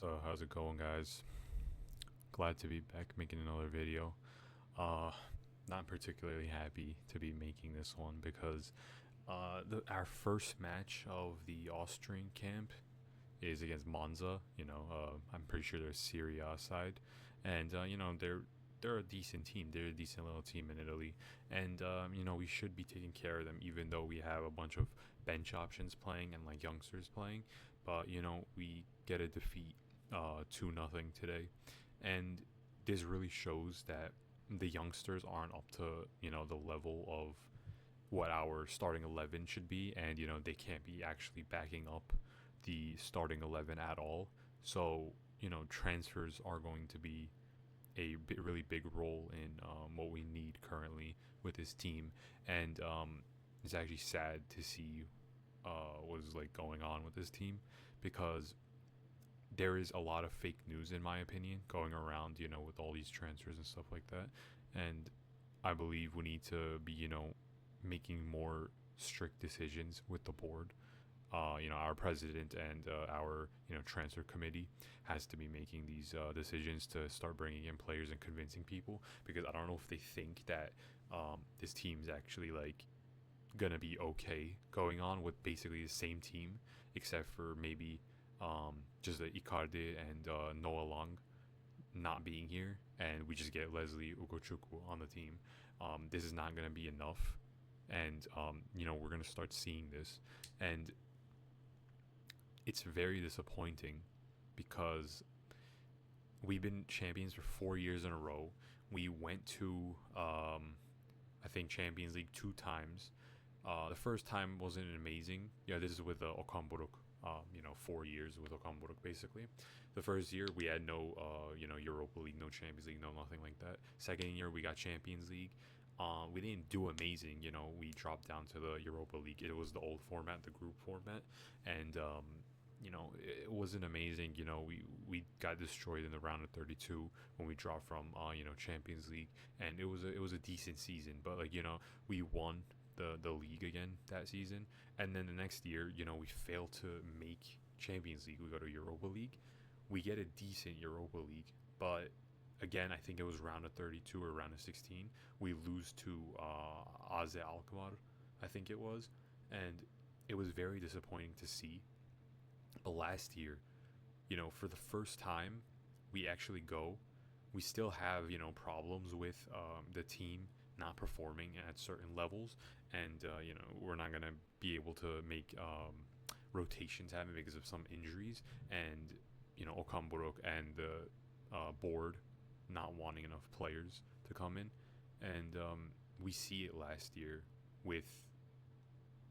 So how's it going, guys? Glad to be back making another video. Uh, Not particularly happy to be making this one because our first match of the Austrian camp is against Monza. I'm pretty sure they're Serie A side, and they're a decent team. They're a decent little team in Italy, and we should be taking care of them, even though we have a bunch of bench options playing and like youngsters playing. But we get a defeat, 2-0 today, and this really shows that the youngsters aren't up to the level of what our starting 11 should be, and they can't be actually backing up the starting 11 at all. So transfers are going to be really big role in what we need currently with this team, and it's actually sad to see what is like going on with this team, because there is a lot of fake news, in my opinion, going around, with all these transfers and stuff like that. And I believe we need to be, making more strict decisions with the board. Our president and our, transfer committee has to be making these decisions to start bringing in players and convincing people, because I don't know if they think that this team's actually like gonna be okay going on with basically the same team, except for maybe just the Icardi and Noah Long not being here, and we just get Leslie Ugochukwu on the team. This is not going to be enough, and we're going to start seeing this, and it's very disappointing because we've been champions for 4 years in a row. We went to I think Champions League 2 times. The first time wasn't amazing. Yeah, this is with Okan Buruk. 4 years with Okan Buruk, basically. The first year we had no, Europa League, no Champions League, no nothing like that. Second year we got Champions League. We didn't do amazing. We dropped down to the Europa League. It was the old format, the group format, and it wasn't amazing. We got destroyed in the round of 32 when we dropped from Champions League, and it was a decent season. But we won the league again that season, and then the next year we fail to make Champions League. We go to Europa League, we get a decent Europa League, but again I think it was round of 32 or round of 16, we lose to AZ Alkmaar, I think it was, and it was very disappointing to see. But last year, for the first time we actually go, we still have problems with the team not performing at certain levels, and we're not gonna be able to make rotations happen because of some injuries, and Okan Buruk and the board not wanting enough players to come in, and we see it last year with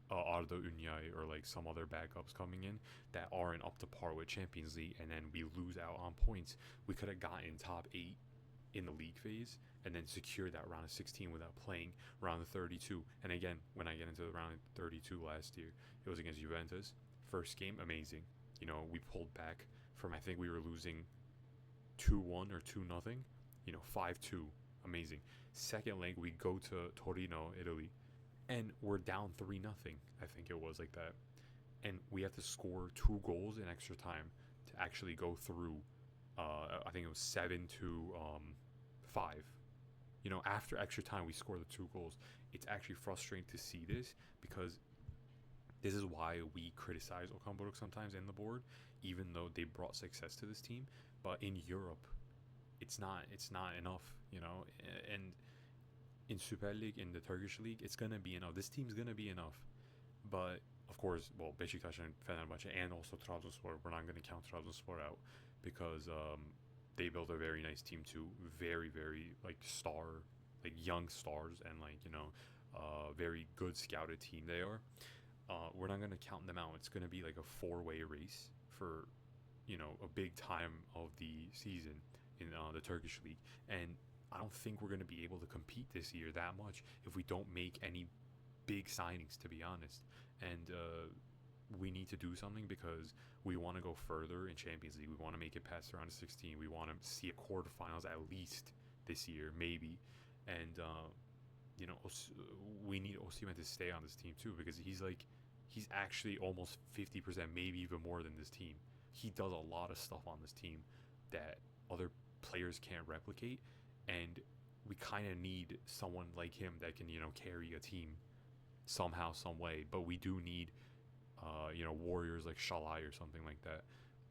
Arda Unyay or like some other backups coming in that aren't up to par with Champions League, and then we lose out on points. We could have gotten top 8 in the league phase and then secure that round of 16 without playing round of 32. And again, when I get into the round of 32 last year, it was against Juventus. First game, amazing. We pulled back from, I think we were losing 2-1 or 2-0, 5-2, amazing. Second leg, we go to Torino, Italy, and we're down 3-0, I think it was like that, and we have to score 2 goals in extra time to actually go through. I think it was 7-5. After extra time we score the 2 goals. It's actually frustrating to see this, because this is why we criticize Okan Buruk sometimes in the board, even though they brought success to this team. But in Europe, it's not enough, and in Super League, in the Turkish league, it's gonna be enough. This team's gonna be enough, but of course, well, Beşiktaş and Fenerbahçe and also Trabzonspor, we're not gonna count Trabzonspor out, because they built a very nice team too, very very like star, like young stars, and like very good scouted team they are. We're not gonna count them out. It's gonna be like a 4-way race for a big time of the season in the Turkish league, and I don't think we're going to be able to compete this year that much if we don't make any big signings, to be honest. And we need to do something, because we want to go further in Champions League. We want to make it past the round of 16. We want to see a quarterfinals at least this year, maybe. And we need Osimhen to stay on this team too, because he's actually almost 50%, maybe even more than this team. he does a lot of stuff on this team that other players can't replicate, and we kind of need someone like him that can carry a team somehow, some way. But we do need warriors like Shalai or something like that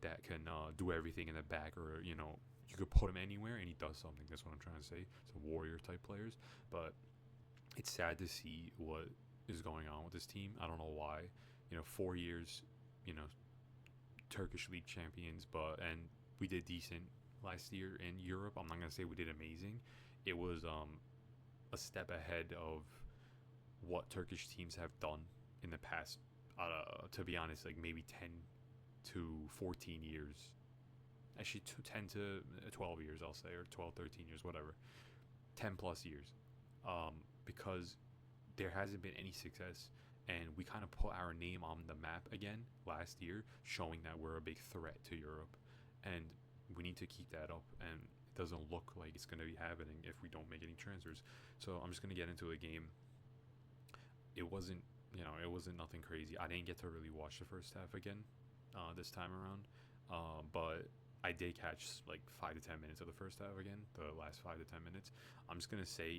that can do everything in the back, or you could put him anywhere and he does something. That's what I'm trying to say. So warrior type players, but it's sad to see what is going on with this team. I don't know why. 4 years, you know, Turkish league champions, and we did decent last year in Europe. I'm not gonna say we did amazing. It was a step ahead of what Turkish teams have done in the past. To be honest, like maybe 10 to 14 years. Actually, 10 to 12 years, I'll say, or 12, 13 years, whatever. 10 plus years. Because there hasn't been any success, and we kind of put our name on the map again last year, showing that we're a big threat to Europe, and we need to keep that up. And it doesn't look like it's going to be happening if we don't make any transfers. So I'm just going to get into the game. It wasn't nothing crazy. I didn't get to really watch the first half again this time around, but I did catch like 5 to 10 minutes of the first half again, the last 5 to 10 minutes. I'm just going to say,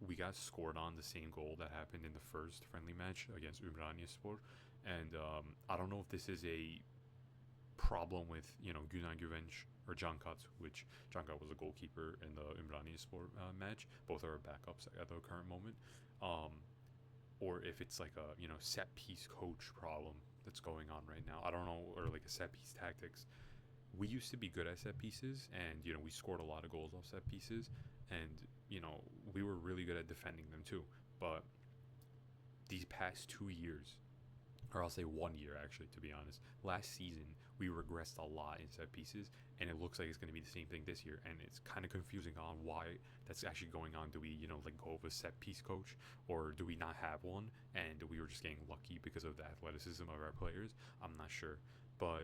we got scored on the same goal that happened in the first friendly match against Ümraniyespor, and I don't know if this is a problem with Günay Güvenç or Cankat, which Cankat was a goalkeeper in the Ümraniyespor match. Both are backups at the current moment, or if it's like a set piece coach problem that's going on right now. I don't know, or like a set piece tactics. We used to be good at set pieces, and we scored a lot of goals off set pieces, and we were really good at defending them too. But these past 2 years, or I'll say 1 year actually, to be honest, last season we regressed a lot in set pieces, and it looks like it's going to be the same thing this year. And it's kind of confusing on why that's actually going on. Do we let go of a set piece coach, or do we not have one and we were just getting lucky because of the athleticism of our players? I'm not sure. But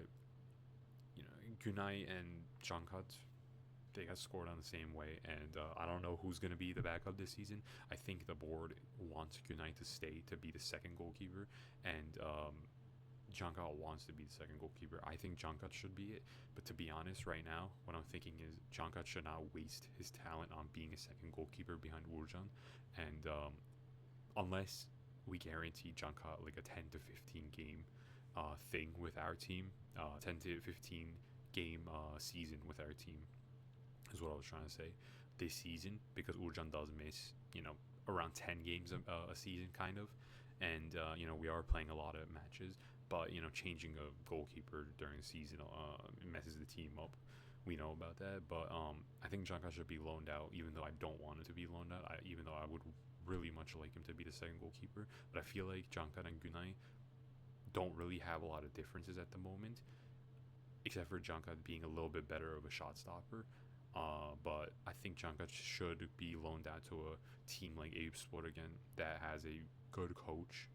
Günay and Cankat, they got scored on the same way, and I don't know who's going to be the backup this season. I think the board wants Günay to stay to be the second goalkeeper, and Cankat wants to be the second goalkeeper. I think Cankat should be it, but to be honest, right now, what I'm thinking is Cankat should not waste his talent on being a second goalkeeper behind Uğurcan, and unless we guarantee Cankat like a 10 to 15 game thing with our team, 10 to 15 game season with our team is what I was trying to say this season, because Uğurcan does miss around 10 games a season kind of, and we are playing a lot of matches, but changing a goalkeeper during the season messes the team up. We know about that, but I think Cankat should be loaned out, even though I don't want him to be loaned out, even though I would really much like him to be the second goalkeeper. But I feel like Cankat and Günay don't really have a lot of differences at the moment, except for Cankat being a little bit better of a shot stopper. But I think Cankat should be loaned out to a team like Eyüpspor again that has a good coach,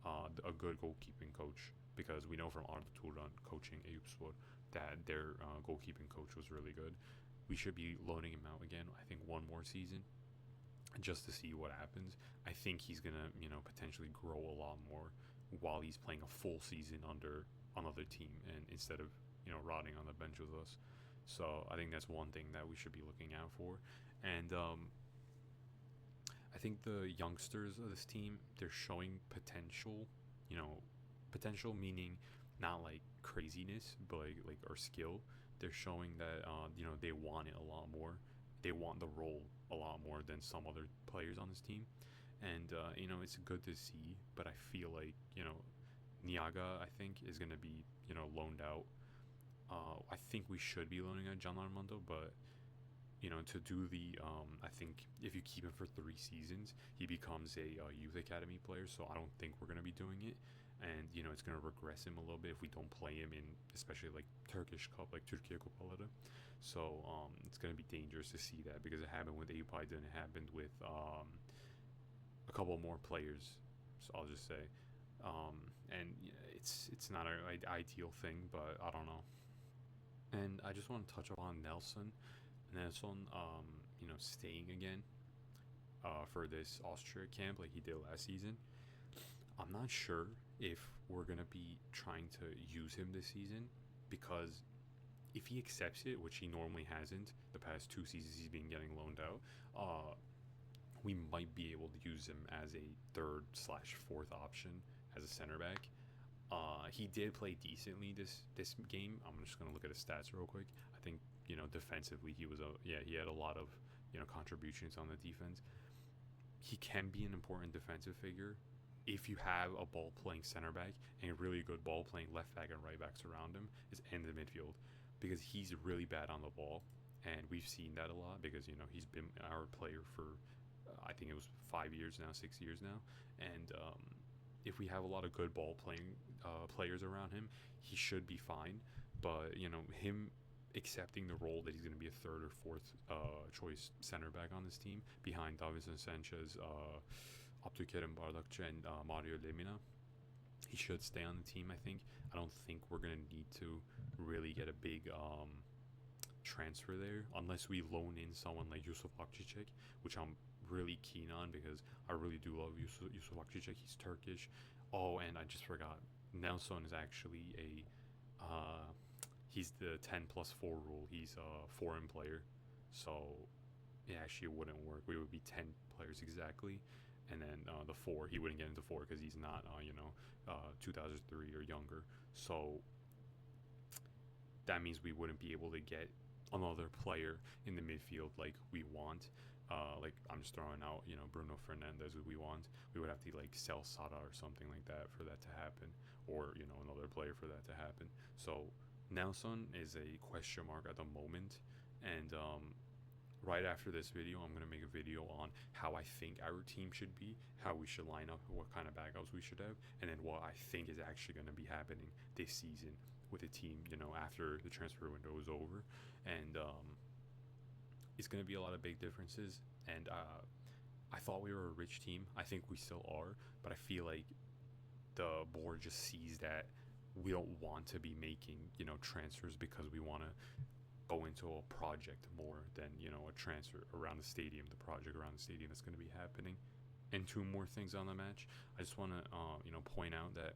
a good goalkeeping coach, because we know from Arda Turan coaching Eyüpspor that their goalkeeping coach was really good. We should be loaning him out again, I think, one more season, just to see what happens. I think he's gonna potentially grow a lot more while he's playing a full season under another team, and instead of rotting on the bench with us. So I think that's one thing that we should be looking out for. And I think the youngsters of this team, they're showing potential. Potential meaning not like craziness, but like or skill. They're showing that they want it a lot more. They want the role a lot more than some other players on this team, and it's good to see. But I feel like Niaga, I think, is gonna be loaned out. I think we should be loaning out Can Armando, but to do the I think if you keep him for 3 seasons, he becomes a youth academy player. So I don't think we're gonna be doing it, and it's gonna regress him a little bit if we don't play him in, especially like Turkish Cup, like Türkiye Kupaları. So it's gonna be dangerous to see that, because it happened with Eyüp Aydın, it happened with a couple more players. So I'll just say, and it's not an ideal thing, but I don't know. And I just want to touch upon Nelson, staying again for this Austria camp like he did last season. I'm not sure if we're gonna be trying to use him this season because if he accepts it, which he normally hasn't, the past 2 seasons he's been getting loaned out, we might be able to use him as a third slash fourth option as a center back. He did play decently this game. I'm just gonna look at his stats real quick. I think defensively he had a lot of contributions on the defense. He can be an important defensive figure if you have a ball playing center back and a really good ball playing left back and right backs around him is in the midfield, because he's really bad on the ball, and we've seen that a lot because he's been our player for I think it was 5 years now, 6 years now, and if we have a lot of good ball playing players around him, he should be fine. But him accepting the role that he's going to be a third or fourth choice center back on this team behind Davinson Sanchez, Abdülkerim Bardakçı, and Mario Lemina, he should stay on the team. I don't think we're going to need to really get a big transfer there unless we loan in someone like Yusuf Akçiçek, which I'm really keen on because I really do love Yusuf Akçiçek. He's Turkish. Oh, and I just forgot, Nelson is actually he's the 10+4 rule. He's a foreign player, so it actually wouldn't work. We would be 10 players exactly, and then the 4, he wouldn't get into 4 because he's not 2003 or younger. So that means we wouldn't be able to get another player in the midfield like we want. Like I'm just throwing out, Bruno Fernandes, who we want. We would have to sell Sada or something like that for that to happen, or another player for that to happen. So Nelson is a question mark at the moment, and right after this video, I'm gonna make a video on how I think our team should be, how we should line up, what kind of backups we should have, and then what I think is actually gonna be happening this season with the team, after the transfer window is over, and it's going to be a lot of big differences. And I thought we were a rich team. I think we still are, but I feel like the board just sees that we don't want to be making transfers because we want to go into a project more than a transfer around the stadium, the project around the stadium that's going to be happening. And 2 more things on the match. I just want to point out that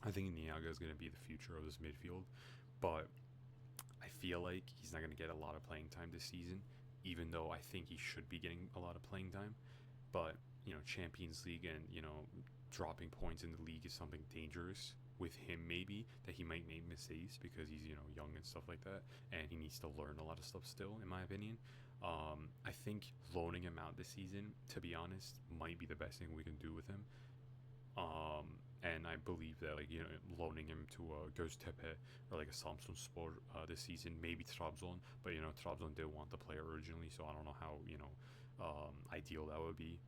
I think Niaga is going to be the future of this midfield, but I feel like he's not going to get a lot of playing time this season, even though I think he should be getting a lot of playing time. But Champions League and dropping points in the league is something dangerous with him, maybe, that he might make mistakes because he's young and stuff like that, and he needs to learn a lot of stuff still, in my opinion. I think loaning him out this season, to be honest, might be the best thing we can do with him. And I believe that loaning him to Göztepe or a Samsunspor this season, maybe Trabzon, but Trabzon did want the player originally, so I don't know how ideal that would be,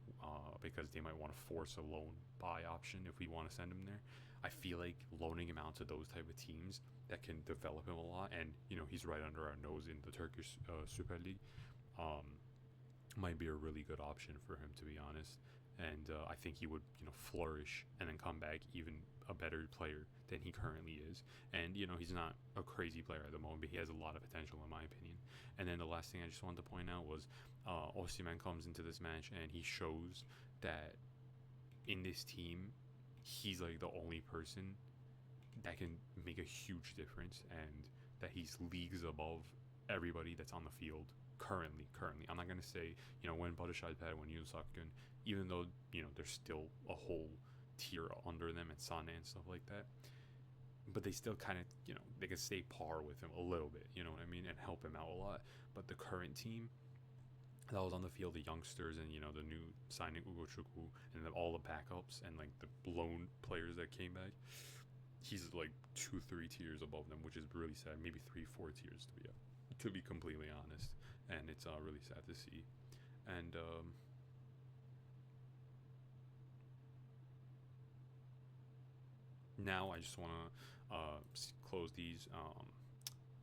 because they might want to force a loan buy option if we want to send him there. I feel like loaning him out to those type of teams that can develop him a lot, and he's right under our nose in the Turkish Super League, might be a really good option for him, to be honest. And I think he would flourish and then come back even a better player than he currently is. And he's not a crazy player at the moment, but he has a lot of potential, in my opinion. And then the last thing I just wanted to point out was Osimhen comes into this match and he shows that in this team he's the only person that can make a huge difference, and that he's leagues above everybody that's on the field currently. I'm not going to say when Barış Alper, when Yunus Akgün, even though there's still a whole tier under them and Sané and stuff like that, but they still kind of they can stay par with him a little bit, you know what I mean, and help him out a lot. But the current team that was on the field, the youngsters and the new signing Ugo Chukwu, and then all the backups and the loan players that came back, he's 2-3 tiers above them, which is really sad. Maybe 3-4 tiers to be completely honest, and it's really sad to see. And now I just want to close these.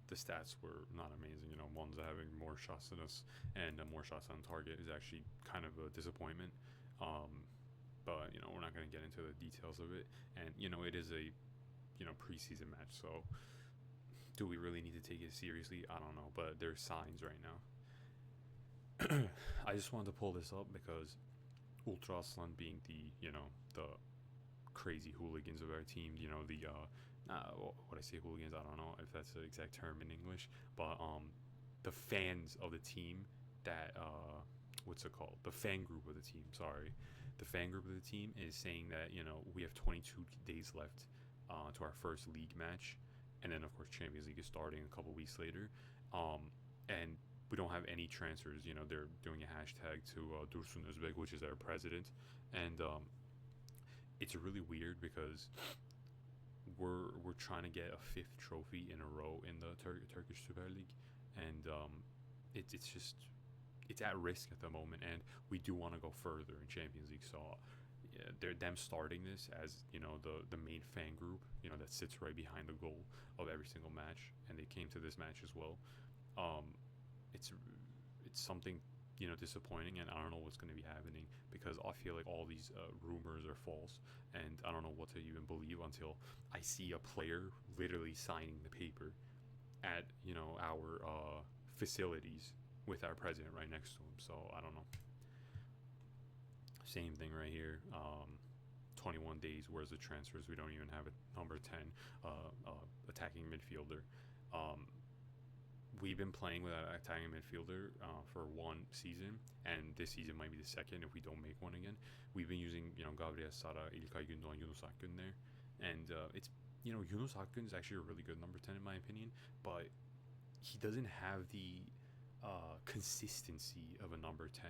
The stats were not amazing. Monza having more shots than us and more shots on target is actually kind of a disappointment. But we're not going to get into the details of it. And it is a preseason match, so do we really need to take it seriously? I don't know, but there's signs right now. I just wanted to pull this up because Ultra Aslan being the the crazy hooligans of our team, the what I say hooligans, I don't know if that's the exact term in English, but the fans of the team that what's it called? The fan group of the team. Sorry, the fan group of the team is saying that we have 22 days left to our first league match, and then of course Champions League is starting a couple weeks later, and we don't have any transfers. They're doing a hashtag to Dursun Özbek, which is our president, and it's really weird because we're trying to get a fifth trophy in a row in the Turkish Super League, and it's at risk at the moment, and we do want to go further in Champions League. So yeah, they're them starting this as the main fan group that sits right behind the goal of every single match, and they came to this match as well. It's something disappointing, and I don't know what's going to be happening because I feel like all these rumors are false, and I don't know what to even believe until I see a player literally signing the paper at our facilities with our president right next to him. So I don't know. Same thing right here. 21 days. Where's the transfers? We don't even have a number 10 attacking midfielder. We've been playing with an attacking midfielder for one season, and this season might be the second if we don't make one again. We've been using Gabriel Sara, İlkay Gündoğan, Yunus Akgün there, and it's Yunus Akgün is actually a really good number 10 in my opinion, but he doesn't have the consistency of a number 10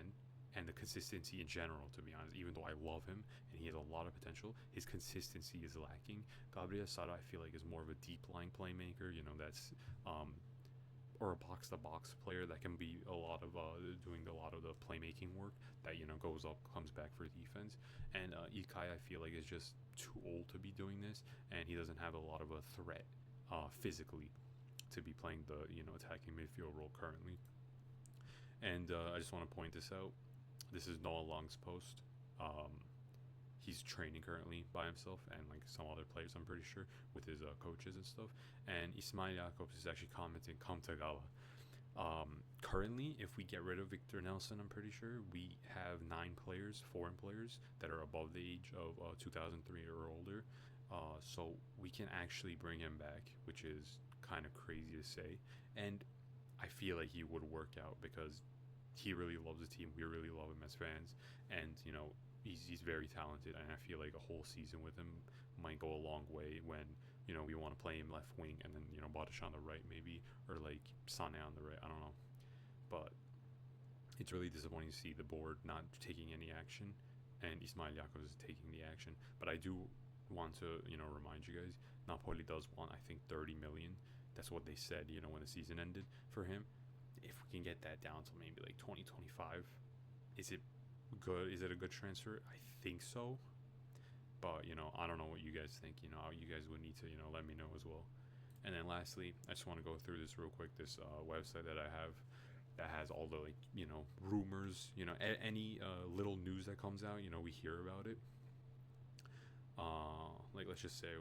and the consistency in general, to be honest. Even though I love him and he has a lot of potential, his consistency is lacking. Gabriel Sara, I feel like, is more of a deep line playmaker, that's or a box to box player that can be a lot of doing a lot of the playmaking work that goes up, comes back for defense. And İlkay, I feel like, is just too old to be doing this, and he doesn't have a lot of a threat physically to be playing the attacking midfield role currently. And I just want to point this out. This is Noah Long's post. He's training currently by himself and like some other players, I'm pretty sure, with his coaches and stuff. And Ismail Jakobs is actually commenting, "Come to Gala." Currently, if we get rid of Victor Nelson, I'm pretty sure we have 9 players, foreign players, that are above the age of 2003 or older. So we can actually bring him back, which is kind of crazy to say. And I feel like he would work out because he really loves the team. We really love him as fans, and he's very talented. And I feel like a whole season with him might go a long way when we want to play him left wing, and then Badish on the right maybe, or like Sane on the right. I don't know, but it's really disappointing to see the board not taking any action, and Ismail Jakobs is taking the action. But I do want to remind you guys, Napoli does want, I think, 30 million. That's what they said when the season ended for him. If we can get that down to maybe like 2025, is it good? Is it a good transfer? I think so, but I don't know what you guys think. You guys would need to let me know as well. And then lastly, I just want to go through this real quick, this website that I have that has all the rumors, any little news that comes out, we hear about it. Like, let's just say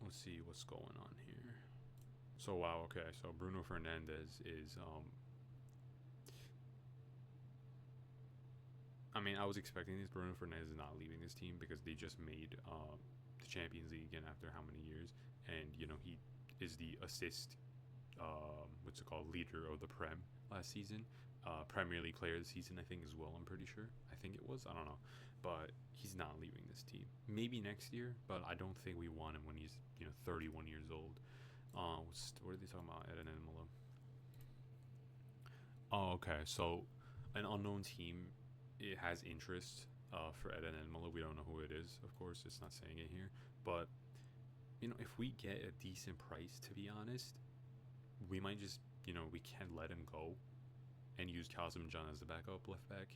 let's see what's going on here. So wow, okay, so Bruno Fernandes is I was expecting this. Bruno Fernandes is not leaving this team because they just made the Champions League again after how many years, and he is the assist leader of the Prem last season, Premier League player of the season, I think, as well. I'm pretty sure. I think it was. I don't know, but he's not leaving this team. Maybe next year, but I don't think we want him when he's 31 years old. What are they talking about? Eden Imola. Oh, okay. So an unknown team, it has interest for Eden Imola. We don't know who it is. Of course, it's not saying it here. But if we get a decent price, to be honest, we might just we can't let him go and use Kazım Can as the backup left back,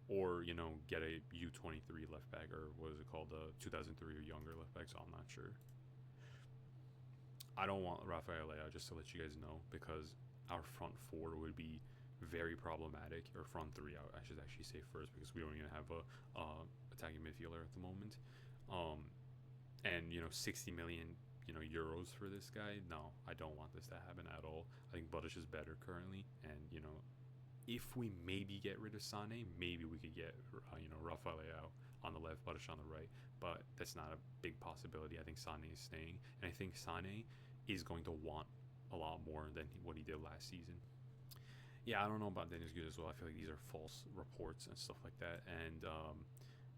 or get a U23 left back, or what is it called, 2003 or younger left back. So I'm not sure. I don't want Rafael Leao, just to let you guys know, because our front 4 would be very problematic, or front 3, I should actually say first, because we don't even have a attacking midfielder at the moment. And 60 million euros for this guy. No, I don't want this to happen at all. I think Badish is better currently, and if we maybe get rid of Sane, maybe we could get Rafael Leao on the left, Badish on the right. But that's not a big possibility. I think Sane is staying, and I think Sane is going to want a lot more than what he did last season. Yeah, I don't know about Dennis Good as well. I feel like these are false reports and stuff like that, and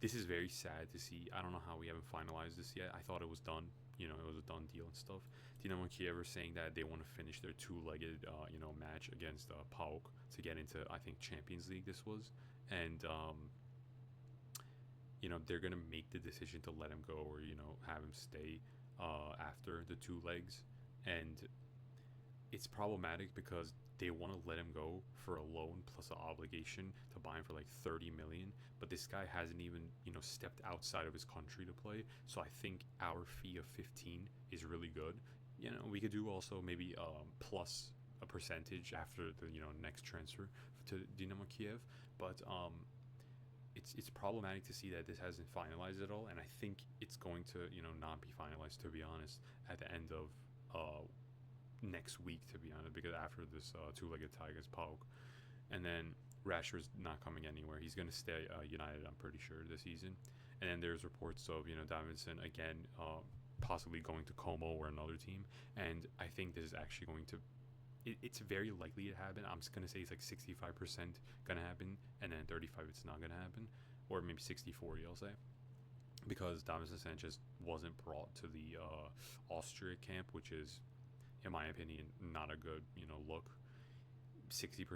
this is very sad to see. I don't know how we haven't finalized this yet. I thought it was done. You know, it was a done deal and stuff. Dinamo Kiev are saying that they want to finish their two-legged, match against PAOK to get into, I think, Champions League. This was, and they're gonna make the decision to let him go or have him stay after the two legs, and it's problematic because they want to let him go for a loan plus an obligation to buy him for like 30 million, but this guy hasn't even stepped outside of his country to play. So I think our fee of 15 is really good. We could do also maybe plus a percentage after the next transfer to Dynamo Kiev, but it's problematic to see that this hasn't finalized at all, and I think it's going to not be finalized, to be honest, at the end of next week, to be honest, because after this two-legged tie against PAOK, and then Rashford's not coming anywhere. He's going to stay United, I'm pretty sure, this season. And then there's reports of Davinson again possibly going to Como or another team, and I think this is actually going to it's very likely to happen. I'm just going to say it's like 65% going to happen, and then 35 it's not going to happen, or maybe 60-40 I'll say, because Davinson Sanchez wasn't brought to the Austria camp, which is, in my opinion, not a good look. 60%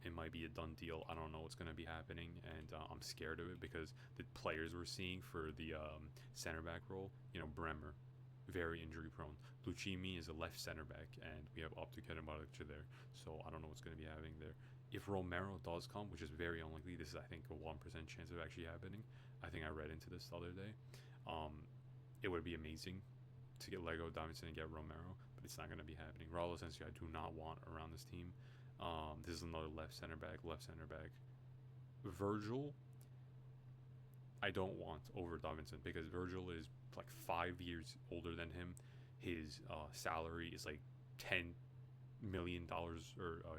it might be a done deal. I don't know what's going to be happening, and I'm scared of it because the players we're seeing for the center back role, Bremer, very injury prone. Lucchini is a left center back, and we have Abdülkadir Balıkçı there, so I don't know what's going to be happening there. If Romero does come, which is very unlikely, this is I think a 1% chance of actually happening. I think I read into this the other day. It would be amazing to get Lego Davinson and get Romero, but it's not going to be happening. Raul Asensio I do not want around this team. This is another left center back. Virgil I don't want over Davinson because Virgil is like 5 years older than him. His salary is like $10 million or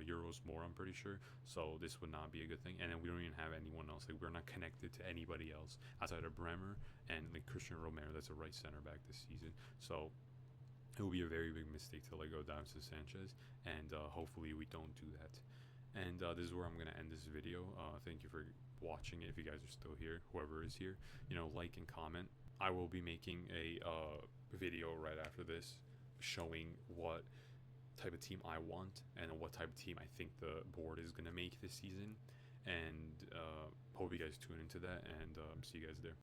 euros more, I'm pretty sure. So this would not be a good thing. And then we don't even have anyone else. Like, we're not connected to anybody else outside of Bremer and like Christian Romero. That's a right center back this season. So it will be a very big mistake to let go Davinson Sanchez, and hopefully we don't do that. And this is where I'm going to end this video. Thank you for watching it. If you guys are still here, whoever is here, like and comment. I will be making a video right after this showing what type of team I want and what type of team I think the board is going to make this season. And hope you guys tune into that, and see you guys there.